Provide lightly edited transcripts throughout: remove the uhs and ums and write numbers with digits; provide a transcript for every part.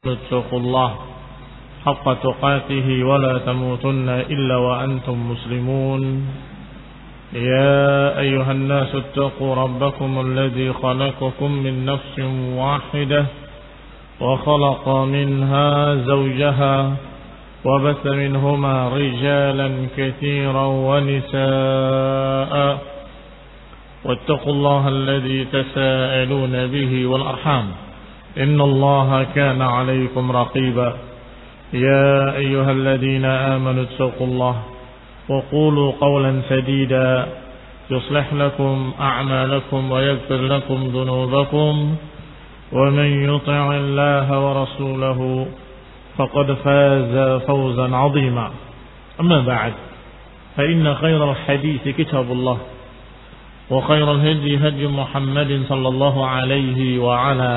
اتقوا الله حق تقاته ولا تموتن إلا وأنتم مسلمون يا أيها الناس اتقوا ربكم الذي خلقكم من نفس واحدة وخلق منها زوجها وبث منهما رجالا كثيرا ونساء واتقوا الله الذي تساءلون به والأرحام إن الله كان عليكم رقيبا يا أيها الذين آمنوا اتقوا الله وقولوا قولا سديدا يصلح لكم أعمالكم ويغفر لكم ذنوبكم ومن يطع الله ورسوله فقد فاز فوزا عظيما أما بعد فإن خير الحديث كتاب الله وخير الهدي هدي محمد صلى الله عليه وعلى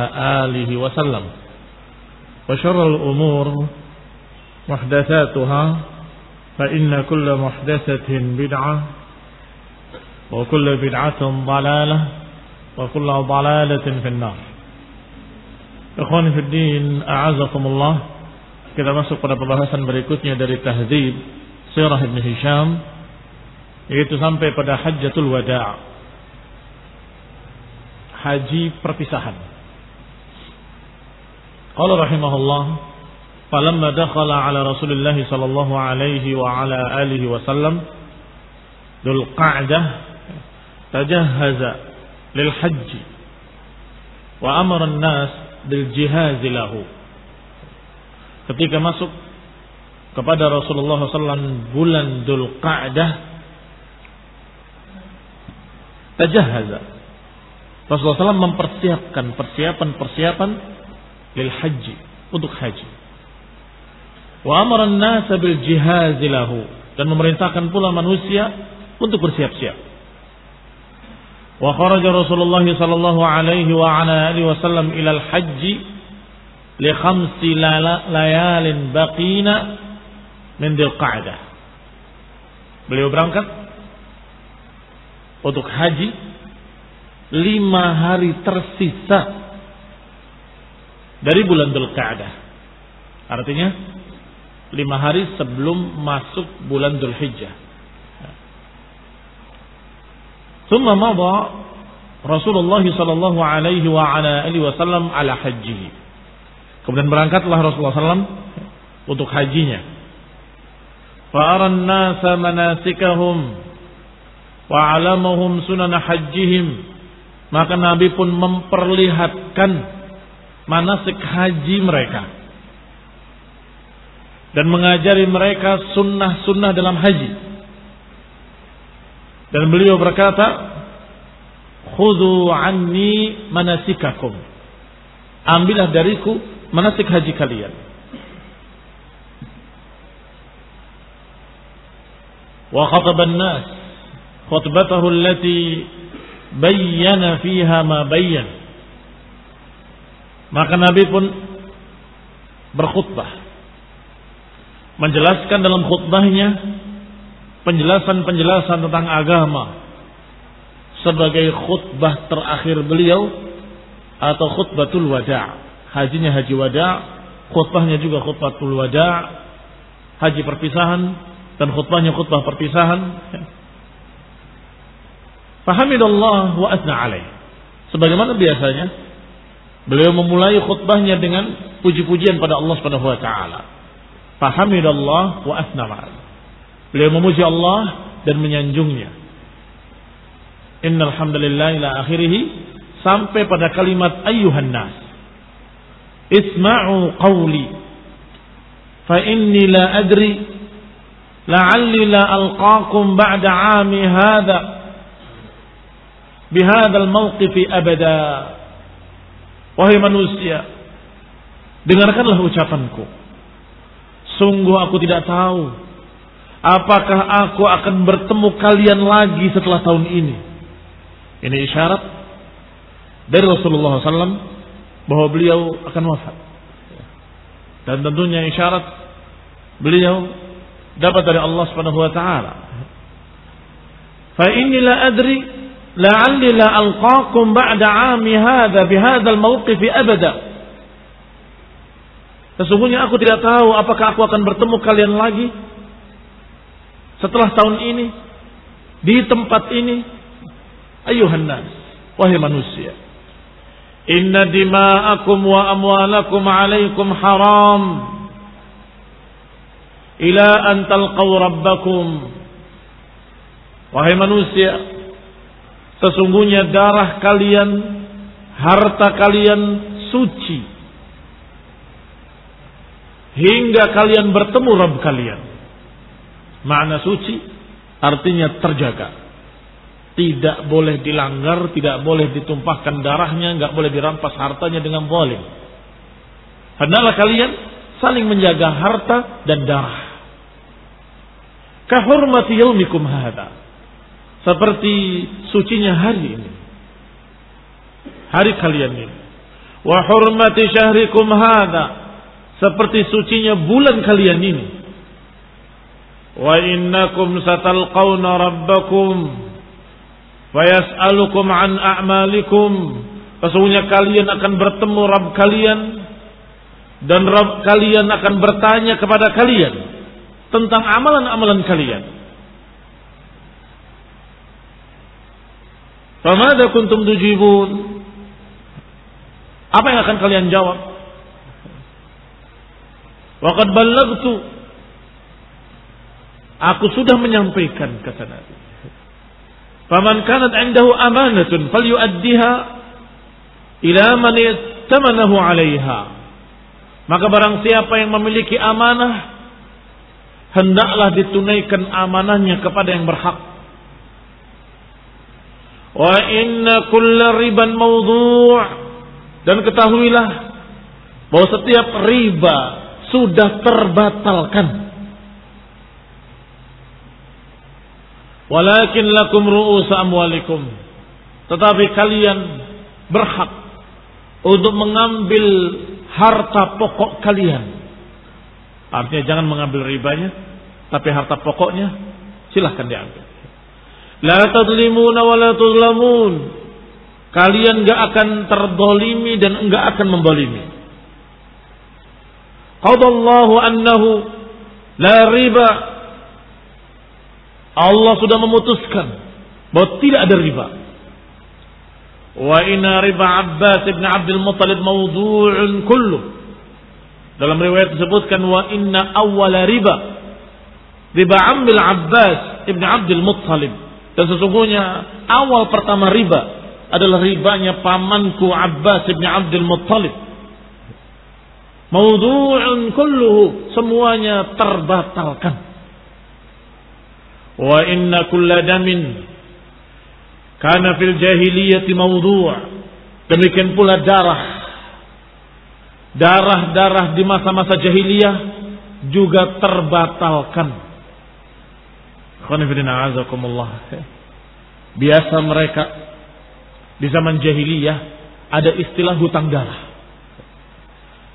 آله وسلم وشر الأمور محدثاتها فإن كل محدثة بدعة وكل بدعة ضلالة وكل ضلالة في النار. Ikhwani fi din, a'azakumullah. Kita masuk pada pembahasan berikutnya dari Tahdzib Sirah Ibn Hisham, yaitu sampai pada Hajjatul Wada', haji perpisahan. Qala rahimahullah, falamma dakhala ala Rasulillah sallallahu alaihi wa ala alihi wasallam Dzul Qa'dah tajahhaza lil hajj wa amara an-nas bil jihaz lahu. Ketika masuk kepada Rasulullah sallallahu bulan Dzul Qa'dah, tajahhaza, Rasulullah SAW mempersiapkan persiapan lil haji, untuk haji. Wa amara an-nas bil jihaz lahu, dan memerintahkan pula manusia untuk bersiap-siap. Wa kharaja Rasulullah sallallahu alaihi wa ala alihi wasallam ila al-haji li 5 layalin baqina min Dzul Qa'dah. Beliau berangkat untuk haji 5 hari tersisa dari bulan Dzul Qa'dah. Artinya 5 hari sebelum masuk bulan Dzul Hijjah. Thumma madha Rasulullah sallallahu alaihi wa ala alihi wasallam ala hajjihi. Kemudian berangkatlah Rasulullah SAW untuk hajinya. Fa aran nasa manasikahum wa 'alamahum sunan hajjihim. Maka Nabi pun memperlihatkan manasik haji mereka dan mengajari mereka sunnah-sunnah dalam haji. Dan beliau berkata, khudhu anni manasikakum, ambillah dariku manasik haji kalian. Wa khataban nas khutbatahu allati bayyana fiha ma bayyan. Maka Nabi pun berkhutbah, menjelaskan dalam khutbahnya penjelasan-penjelasan tentang agama sebagai khutbah terakhir beliau atau khutbatul wada'. Hajinya haji wada', khutbahnya juga khutbatul wada', haji perpisahan, dan khutbahnya khutbah perpisahan. Fahamidallah wa asna alaih. Sebagaimana biasanya beliau memulai khutbahnya dengan puji-pujian pada Allah Subhanahu wa taala. Fahamidallah wa asna alaih. Beliau memuji Allah dan menyanjungnya. Innal hamdalillah ila akhirih, sampai pada kalimat ayyuhan nas isma'u qawli fa inni la adri la'alli la alqaakum ba'da 'ami hadha bihadzal mauqifi abada. Wahai manusia, dengarkanlah ucapanku. Sungguh aku tidak tahu apakah aku akan bertemu kalian lagi setelah tahun ini. Ini isyarat dari Rasulullah SAW bahwa beliau akan wafat. Dan tentunya isyarat beliau dapat dari Allah Subhanahu wa taala. Fa inni la adri la'alli la alqaakum ba'da 'ami hadha bihadzal mawqif abada. Sesungguhnya aku tidak tahu apakah aku akan bertemu kalian lagi setelah tahun ini di tempat ini. Ayuhan nas, wahai manusia, inna dima'akum wa amwalakum alaikum haram ila an talqaw rabbakum. Wahai manusia, sesungguhnya darah kalian, harta kalian suci hingga kalian bertemu Rabb kalian. Makna suci artinya terjaga, tidak boleh dilanggar, tidak boleh ditumpahkan darahnya, enggak boleh dirampas hartanya dengan zalim. Hendaklah kalian saling menjaga harta dan darah. Ka hurmati yaumikum hadza, seperti sucinya hari ini, hari kalian ini. Wa hurmati syahrikum hadza, seperti sucinya bulan kalian ini. Wa innakum satalqawna rabbakum fayas'alukum an a'malikum, sesungguhnya kalian akan bertemu Rabb kalian dan Rabb kalian akan bertanya kepada kalian tentang amalan-amalan kalian. Famadza kuntum tujibun, apa yang akan kalian jawab? Wa qad ballaghtu, aku sudah menyampaikan kata Nabi. Faman kanat 'indahu amanatun falyu'addiha ila man ittamanahu 'alaiha. Maka barang siapa yang memiliki amanah, hendaklah ditunaikan amanahnya kepada yang berhak. Wa inna kulla riban mawdu', dan ketahuilah bahwa setiap riba sudah terbatalkan. Walakin lakum ru'us amwalikum, tetapi kalian berhak untuk mengambil harta pokok kalian. Artinya jangan mengambil ribanya, tapi harta pokoknya silahkan diambil. La tadlimuna wa la tuzlamun, kalian enggak akan terdolimi dan enggak akan membolimi. Qadallahu annahu la riba, Allah sudah memutuskan bahwa tidak ada riba. Wa inna riba Abbas ibn Abdul Muttalib mawdu'un kullu. Dalam riwayat disebutkan wa inna awwala riba Ammil Abbas ibn Abdul Muttalib, dan sesungguhnya awal pertama riba adalah ribanya pamanku Abbas ibn Abdul Muttalib. Mawdu'un kulluhu, semuanya terbatalkan. Wa inna kulla damin kana fil jahiliyati mawdu', demikian pula darah-darah di masa-masa jahiliyah juga terbatalkan. Khonifidina azakumullah. Biasa mereka di zaman jahiliyah ada istilah hutang darah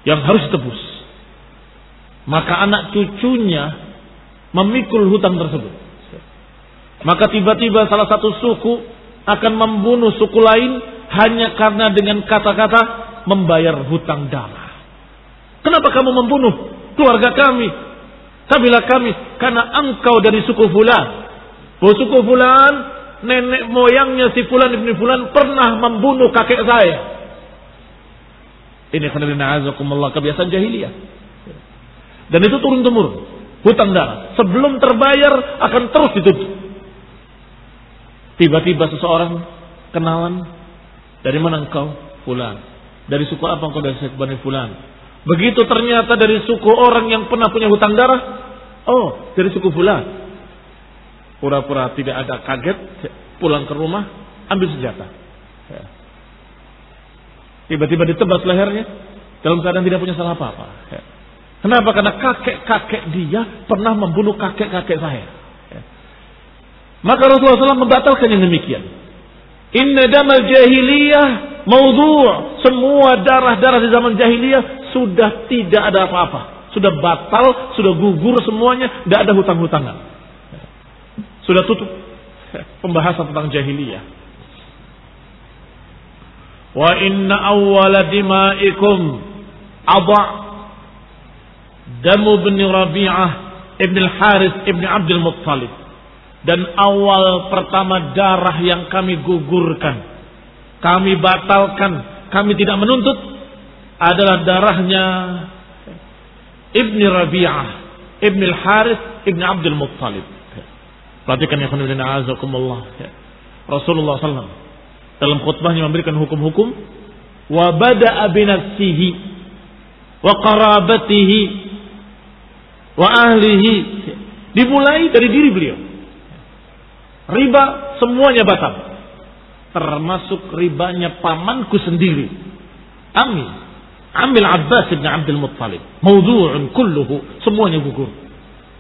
yang harus ditebus, maka anak cucunya memikul hutang tersebut. Maka tiba-tiba salah satu suku akan membunuh suku lain hanya karena dengan kata-kata membayar hutang darah. Kenapa kamu membunuh keluarga kami, kabilah kami? Karena engkau dari suku fulan. Bahwa suku fulan, nenek moyangnya si fulan ibn fulan pernah membunuh kakek saya. Ini kebiasaan jahiliyah. Dan itu turun-temurun. Hutang darah sebelum terbayar akan terus ditutup. Tiba-tiba seseorang kenalan, dari mana engkau? Fulan. Dari suku apa engkau? Dari suku Bani Fulan. Begitu ternyata dari suku orang yang pernah punya hutang darah. Oh, dari suku Fulan. Pura-pura tidak ada, kaget, pulang ke rumah, ambil senjata. Tiba-tiba ditebas lehernya dalam keadaan tidak punya salah apa-apa. Kenapa? Karena kakek-kakek dia pernah membunuh kakek-kakek saya. Maka Rasulullah SAW membatalkan yang demikian. Inna damal jahiliyah mawdu', semua darah-darah di zaman jahiliyah sudah tidak ada apa-apa, sudah batal, sudah gugur semuanya, tidak ada hutang-hutangan, sudah tutup pembahasan tentang jahiliyah. Wa inna awwala dima'ikum adha', damu bin Rabi'ah ibn al-Harith ibn Abdul Muttalib. Dan awal pertama darah yang kami gugurkan, kami batalkan, kami tidak menuntut adalah darahnya Ibn Rabi'ah Ibn al-Harith Ibn Abdul Muttalib. Perhatikan ya khonibina azakumullah. Rasulullah SAW dalam khutbahnya memberikan hukum-hukum. Wa bada'a binafsihi wa qarabatihi wa ahlihi. Dimulai dari diri beliau. Riba semuanya batal, termasuk ribanya pamanku sendiri, Amil Abbas bin Abdul Muttalib. Mawdu'un kulluhu, semuanya gugur.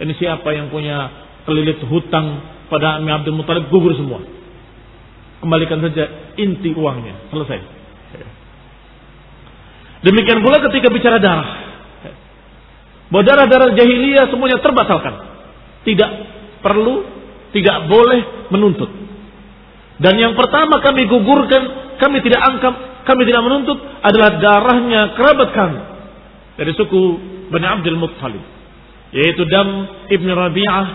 Ini siapa yang punya kelilit hutang pada Amil Abdul Muttalib, gugur semua. Kembalikan saja inti uangnya, selesai. Demikian pula ketika bicara darah, bahwa darah-darah jahiliyah semuanya terbatalkan, tidak perlu, tidak boleh menuntut. Dan yang pertama kami gugurkan, kami tidak angkat, kami tidak menuntut adalah darahnya kerabat kami dari suku Bani Abdul Muttalib, yaitu Dam ibn Rabi'ah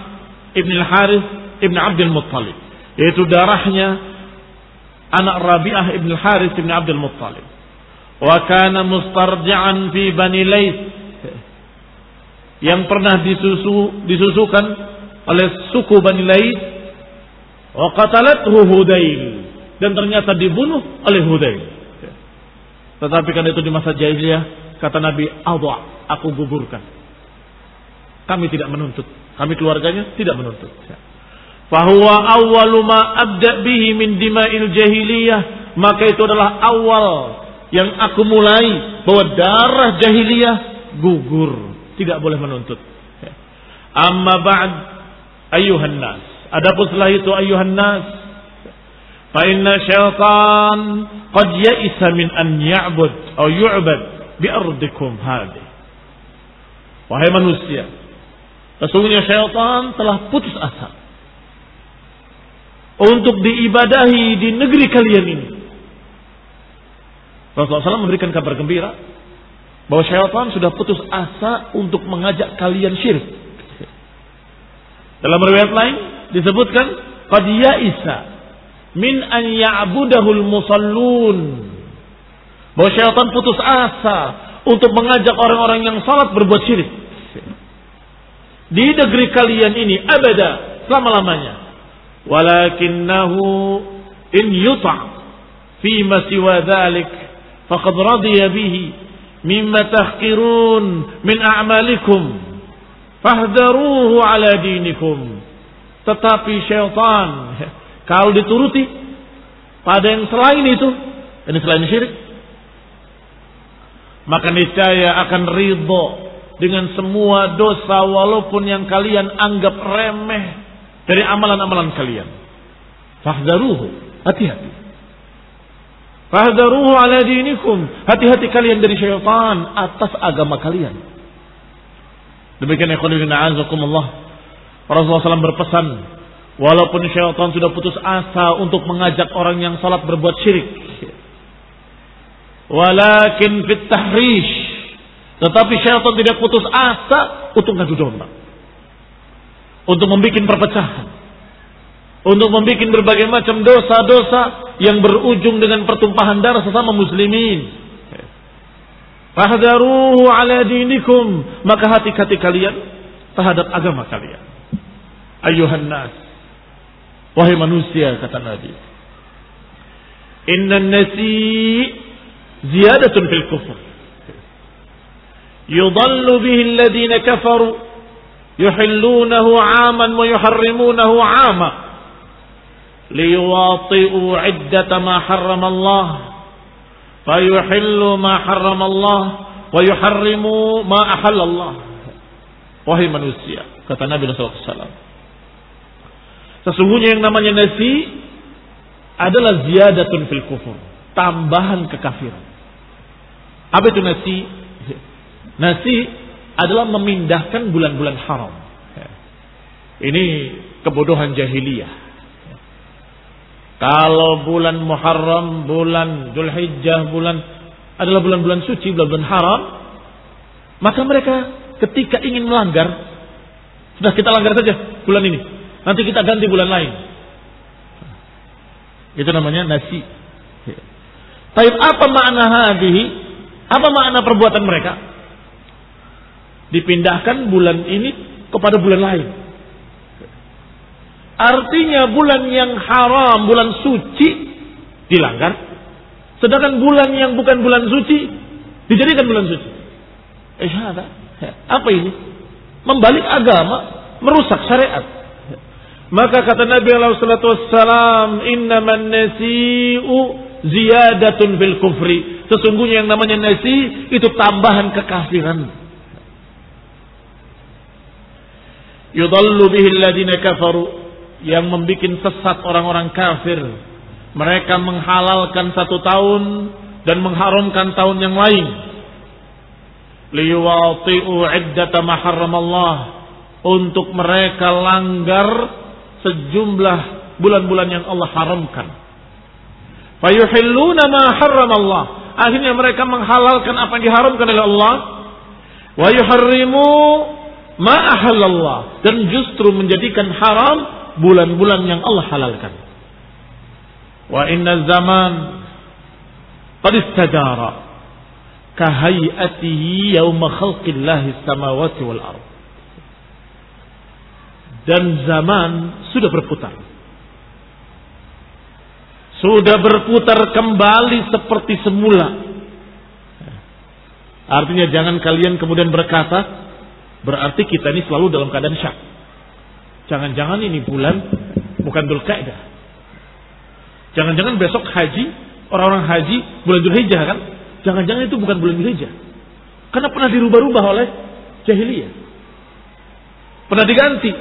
ibn al-Harith ibn Abdul Muttalib, yaitu darahnya anak Rabi'ah ibn al-Harith ibn Abdul Muttalib. Wa kana mustarji'an fi Bani Laits, yang pernah disusukan oleh suku Bani Laits. Wa qatalathu Hudayl, dan ternyata dibunuh oleh Hudayl. Tetapi kan itu di masa jahiliyah, kata Nabi, adha, aku gugurkan. Kami tidak menuntut, kami keluarganya tidak menuntut. Fahuwa awwalu ma abda bihi min dima'il jahiliyah, maka itu adalah awal yang aku mulai bahwa darah jahiliyah gugur, tidak boleh menuntut. Amma ba'd ayyuhan nas, adapun setelah itu ayyuhan nas, fa inna syaitan qad ya'isa min an ya'bud atau yu'bad bi ardikum hadhihi. Wahai manusia, sesungguhnya syaitan telah putus asa untuk diibadahi di negeri kalian ini. Rasulullah SAW memberikan kabar gembira bahwa syaitan sudah putus asa untuk mengajak kalian syirik. Dalam riwayat lain disebutkan qad ya'isa min an ya'budahul musallun, bahwa syaitan putus asa untuk mengajak orang-orang yang salat berbuat syirik di negeri kalian ini abada, selama-lamanya. Walakinnahu in yuta' fi ma siwa dzalik faqad radiya bihi mimma tahqirun min a'malikum fahdharuhu ala dinikum. Tetapi syaitan kalau dituruti pada yang selain itu, ini selain syirik, maka niscaya akan ridho dengan semua dosa walaupun yang kalian anggap remeh dari amalan-amalan kalian. Fahdharuhu, hati-hati. Fahdharuhu ala dinikum, hati-hati kalian dari syaitan atas agama kalian. Demikian ikhwan a'azakumullah, Rasulullah SAW berpesan, walaupun syaitan sudah putus asa untuk mengajak orang yang salat berbuat syirik, walakin fit tahrish, tetapi syaitan tidak putus asa untuk ngadu domba, untuk membuat perpecahan, untuk membuat berbagai macam dosa-dosa yang berujung dengan pertumpahan darah sesama muslimin. Fahdharuhu ala dinikum, maka hati-hati kalian terhadap agama kalian. Ayyuhan nas, wahai manusia, kata Nabi, innan nasi ziyadatun fil kufr yudallu bihi alladhina kafaru yuhillunahu 'aman wa yuharrimunahu 'ama liyuwati'u 'iddata ma harrama Allah fayuhillu ma harrama Allah wa yuharrimu ma ahalla Allah. Wahai manusia, kata Nabi sallallahu alaihi wasallam, sesungguhnya yang namanya nasi adalah ziyadatun fil kufur, tambahan kekafiran. Apa itu nasi? Nasi adalah memindahkan bulan-bulan haram. Ini kebodohan jahiliyah. Kalau bulan Muharram, bulan Dzulhijjah, adalah bulan-bulan suci, bulan-bulan haram, maka mereka ketika ingin melanggar, sudah kita langgar saja bulan ini, nanti kita ganti bulan lain. Itu namanya nasi. Tapi apa makna hadhihi? Apa makna perbuatan mereka? Dipindahkan bulan ini kepada bulan lain. Artinya bulan yang haram, bulan suci dilanggar, sedangkan bulan yang bukan bulan suci dijadikan bulan suci. Apa ini? Membalik agama, merusak syariat. Maka kata Nabi sallallahu alaihi wasallam, "Innaman nasi'u ziyadatun fil kufri." Sesungguhnya yang namanya nasi itu tambahan kekafiran. Yudallu bihi alladziina kafaru, yang membuat sesat orang-orang kafir. Mereka menghalalkan 1 tahun dan mengharamkan tahun yang lain. Liwati'u iddata ma harramallah, untuk mereka langgar sejumlah bulan-bulan yang Allah haramkan. Fayuhilluna ma harramallah, akhirnya mereka menghalalkan apa yang diharamkan oleh Allah. Wa yuharrimu ma ahallallah, dan justru menjadikan haram bulan-bulan yang Allah halalkan. Wa inna zaman qad istadara kahayatihi yawma khalqillahi samawati wal ard. Dan zaman sudah berputar. Sudah berputar kembali seperti semula. Artinya jangan kalian kemudian berkata, berarti kita ini selalu dalam keadaan syak. Jangan-jangan ini bulan bukan Dzulqa'dah. Jangan-jangan besok haji, orang-orang haji bulan Dzulhijjah kan? Jangan-jangan itu bukan bulan Dzulhijjah. Karena pernah dirubah-rubah oleh jahiliyah. Pernah diganti.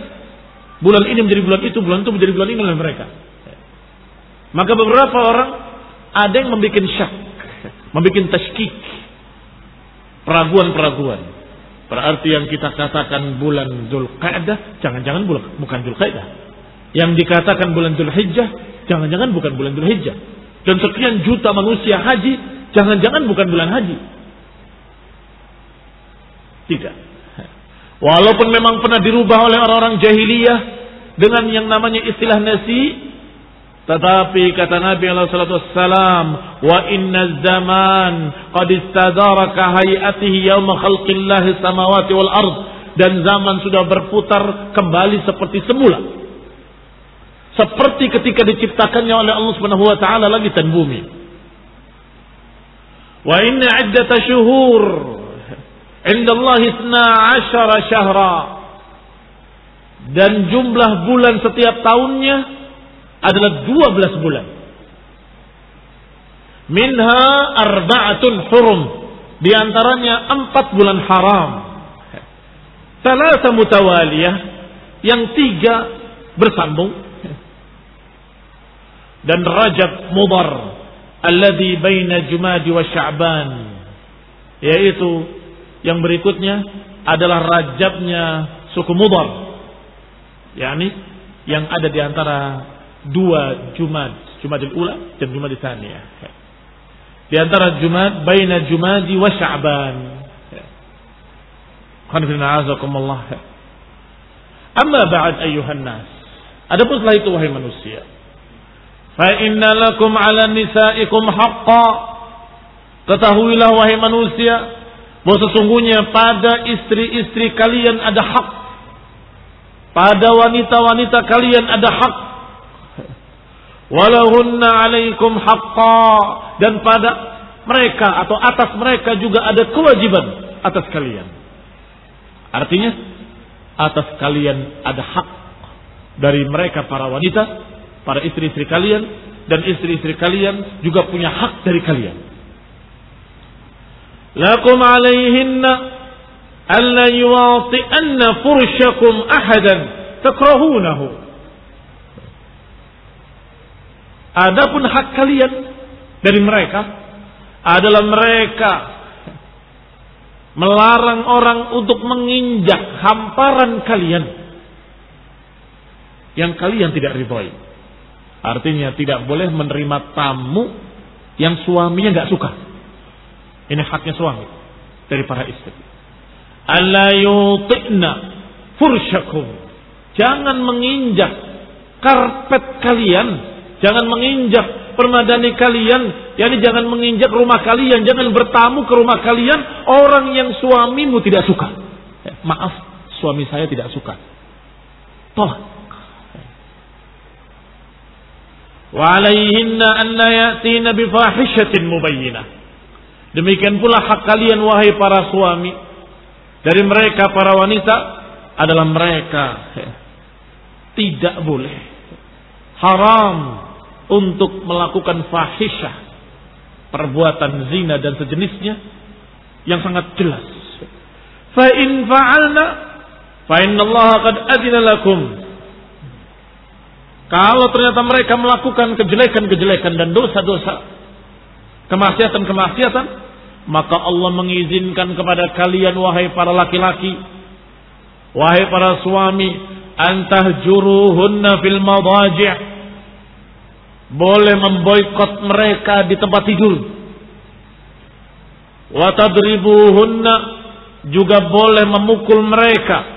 Bulan ini menjadi bulan itu menjadi bulan ini oleh mereka. Maka beberapa orang ada yang membuat syak, membuat tashkik, peraguan-peraguan. Berarti yang kita katakan bulan Dzulqa'dah, jangan-jangan bukan Dzulqa'dah. Yang dikatakan bulan Dzulhijjah, jangan-jangan bukan bulan Dzulhijjah. Dan sekian juta manusia haji, jangan-jangan bukan bulan haji. Tidak. Walaupun memang pernah dirubah oleh orang-orang jahiliyah dengan yang namanya istilah nasi, tetapi kata Nabi sallallahu alaihi wasallam, wa inna zaman qad istadara ka hayatihi yauma khalqillahi samawati wal ard, dan zaman sudah berputar kembali seperti semula. Seperti ketika diciptakannya oleh Allah Subhanahu wa taala langit dan bumi. Wa inna iddata syuhur indallahi 12 syahra, dan jumlah bulan setiap tahunnya adalah 12 bulan. Minha arba'atun hurum, di antaranya 4 bulan haram. Thalatha mutawaliyah, yang 3 bersambung. Dan Rajab Mudhar alladhi baina Jumadi wa Sya'ban, yaitu yang berikutnya adalah Rajabnya suku Mudhar, yakni yang ada di antara 2 Jumadil Ula dan Jumadil Tsaniyah. Di antara Jumad, baina Jumadi wa Sya'ban. Amma ba'd ayyuhan nas. Adapun setelah itu wahai manusia, fa inna lakum 'ala nisaikum haqqan. Ketahuilah wahai manusia, bahwa sesungguhnya pada istri-istri kalian ada hak. Pada wanita-wanita kalian ada hak. Walahunna 'alaikum haqqan, dan pada mereka atau atas mereka juga ada kewajiban atas kalian. Artinya atas kalian ada hak dari mereka para wanita, para istri-istri kalian, dan istri-istri kalian juga punya hak dari kalian. Lakum 'alaihinna alla yuwati'anna furshakum ahadan takrahunahu. Adapun hak kalian dari mereka adalah mereka melarang orang untuk menginjak hamparan kalian yang kalian tidak ridhoi. Artinya tidak boleh menerima tamu yang suaminya nggak suka. Ini haknya suami dari para istri. alla yuti'na fursyakum. Jangan menginjak karpet kalian, jangan menginjak permadani kalian, yakni jangan menginjak rumah kalian, jangan bertamu ke rumah kalian orang yang suamimu tidak suka. Maaf, suami saya tidak suka. Tolak. Wa alaihinna an la ya'tina bi fahishatin mubayyinah. Demikian pula hak kalian wahai para suami dari mereka para wanita adalah mereka tidak boleh, haram untuk melakukan fahisyah, perbuatan zina dan sejenisnya yang sangat jelas. Fa in fa'alna fa innallaha qad adzina lakum. Kalau ternyata mereka melakukan kejelekan-kejelekan dan dosa-dosa, kemaksiatan-kemaksiatan, maka Allah mengizinkan kepada kalian wahai para laki-laki, wahai para suami, antahjuruhunna fil madaji', boleh memboikot mereka di tempat tidur. Wa tadribuhunna, juga boleh memukul mereka.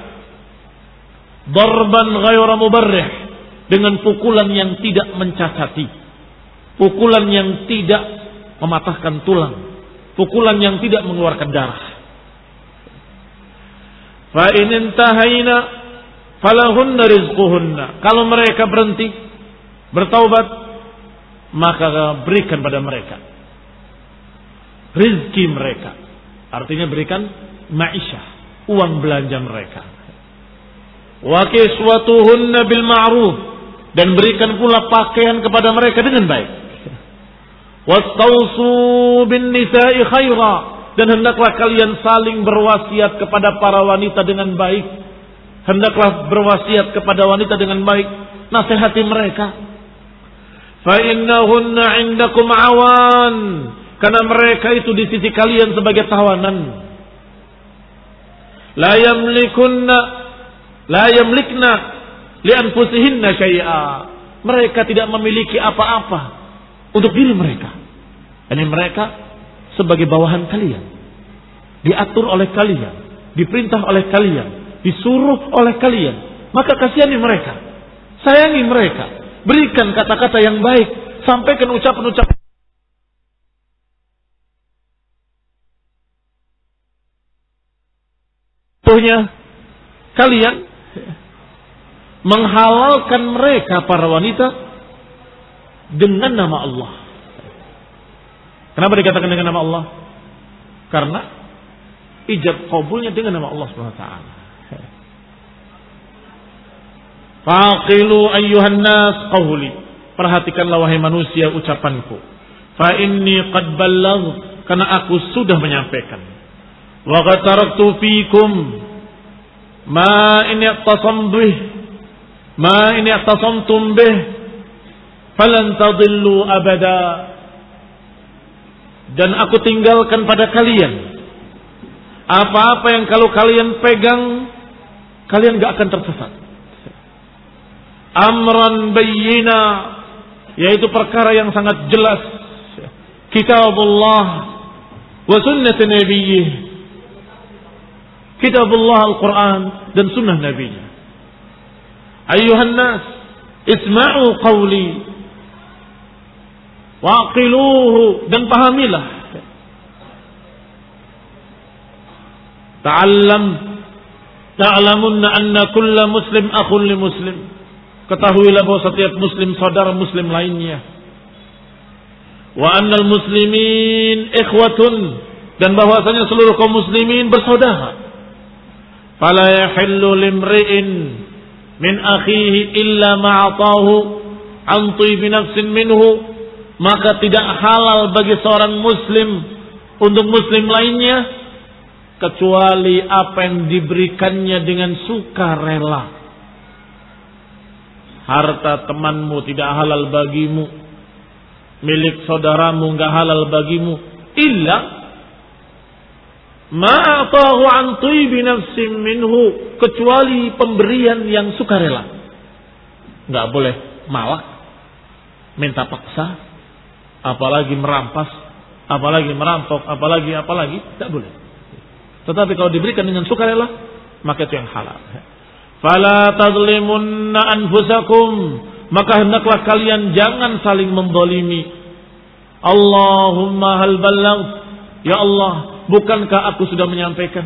Darban ghayra mubarrih, dengan pukulan yang tidak mencacati, pukulan yang tidak mematahkan tulang, pukulan yang tidak mengeluarkan darah. Fa in intahaina falahunna rizquhunna. Kalau mereka berhenti bertaubat, maka berikan pada mereka rizki mereka. Artinya berikan ma'isyah, uang belanja mereka. Wa kiswatuhunna bil ma'ruf, dan berikan pula pakaian kepada mereka dengan baik. Wastausu bin nisa'i khaira, dan hendaklah kalian saling berwasiat kepada para wanita dengan baik. Hendaklah berwasiat kepada wanita dengan baik, nasihati mereka. Fa innahunna 'indakum 'awan, karena mereka itu di sisi kalian sebagai tawanan. La yamlikna li anfusihinna syai'a. Mereka tidak memiliki apa-apa untuk diri mereka. Ini mereka sebagai bawahan kalian, diatur oleh kalian, diperintah oleh kalian, disuruh oleh kalian. Maka kasihani mereka, sayangi mereka, berikan kata-kata yang baik, sampaikan ucapan-ucapan. Contohnya, kalian menghalalkan mereka para wanita dengan nama Allah. Kenapa dikatakan dengan nama Allah? Karena ijab qabulnya dengan nama Allah Subhanahu wa taala. Faqilu ayyuhan nas qawli. Perhatikanlah wahai manusia ucapanku. Fa inni qad ballaghtu, karena aku sudah menyampaikan. Wa qad taraktu fikum ma in i'tasamtum bih falan tadillu abada. Dan aku tinggalkan pada kalian apa-apa yang kalau kalian pegang, kalian gak akan tersesat. Amran bayyina, yaitu perkara yang sangat jelas. Kitabullah wa sunnat nabiyyih, kitabullah Al-Quran dan sunnah nabinya. Ayyuhan nas isma'u qawli waqiluhu, dan pahamilah. Ta'lamunna anna kulla muslim akhun li muslim. Ketahuilah bahwa setiap muslim saudara muslim lainnya. Wa annal muslimin ikhwatun, dan bahwasanya seluruh kaum muslimin bersaudara. Fala yahillu limri'in min akhihi illa ma'atahu an tibi nafsin minhu, maka tidak halal bagi seorang muslim untuk muslim lainnya kecuali apa yang diberikannya dengan sukarela. Harta temanmu tidak halal bagimu, milik saudaramu enggak halal bagimu, illa ma'atahu an tibi nafsin minhu, kecuali pemberian yang sukarela. Enggak boleh malak, minta paksa, apalagi merampas, apalagi merampok, apalagi, tidak boleh. Tetapi kalau diberikan dengan sukarela, maka itu yang halal. Fala tadzlimunna anfusakum, maka hendaklah kalian jangan saling menzalimi. Allahumma hal ballagh, ya Allah, bukankah aku sudah menyampaikan?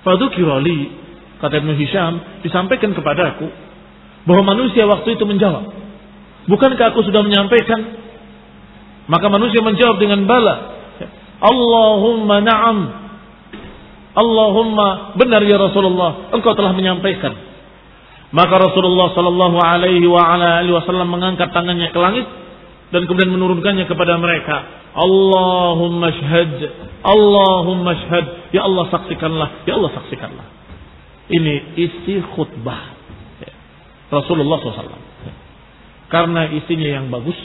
Fadzukira li, kata Ibnu Hisham, disampaikan kepadaku bahwa manusia waktu itu menjawab, bukankah aku sudah menyampaikan? Maka manusia menjawab dengan bala. Allahumma na'am, Allahumma benar ya Rasulullah, engkau telah menyampaikan. Maka Rasulullah sallallahu alaihi wasallam mengangkat tangannya ke langit dan kemudian menurunkannya kepada mereka. Allahumma shahad, Allahumma shahad, ya Allah saksikanlah, ya Allah saksikanlah. Ini isi khutbah Rasulullah SAW. Karena isinya yang bagus,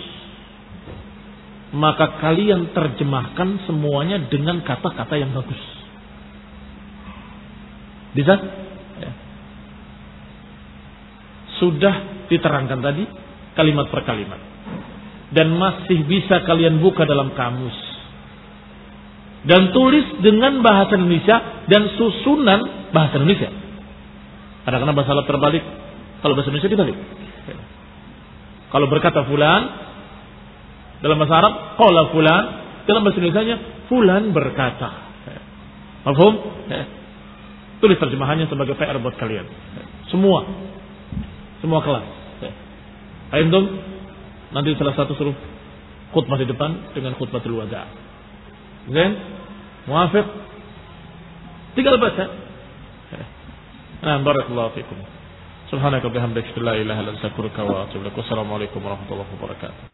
maka kalian terjemahkan semuanya dengan kata-kata yang bagus. Bisa? Ya. Sudah diterangkan tadi kalimat per kalimat. Dan masih bisa kalian buka dalam kamus. Dan tulis dengan bahasa Indonesia dan susunan bahasa Indonesia. Kadang-kadang bahasa Arab terbalik, kalau bahasa Indonesia dibalik. Kalau berkata fulan dalam bahasa Arab, qala fulan, dalam bahasa Indonesianya fulan berkata. Paham? Tulis terjemahannya sebagai PR buat kalian. Semua kelas. Ayo nanti salah satu suruh khutbah di depan dengan khutbatul wada'. Kemudian muafiq, tinggal baca. Nah, barakallahu fikum. Subhanaka bihamdika la ilaha illa anta astaghfiruka wa atubu ilaik. Wassalamualaikum warahmatullahi wabarakatuh.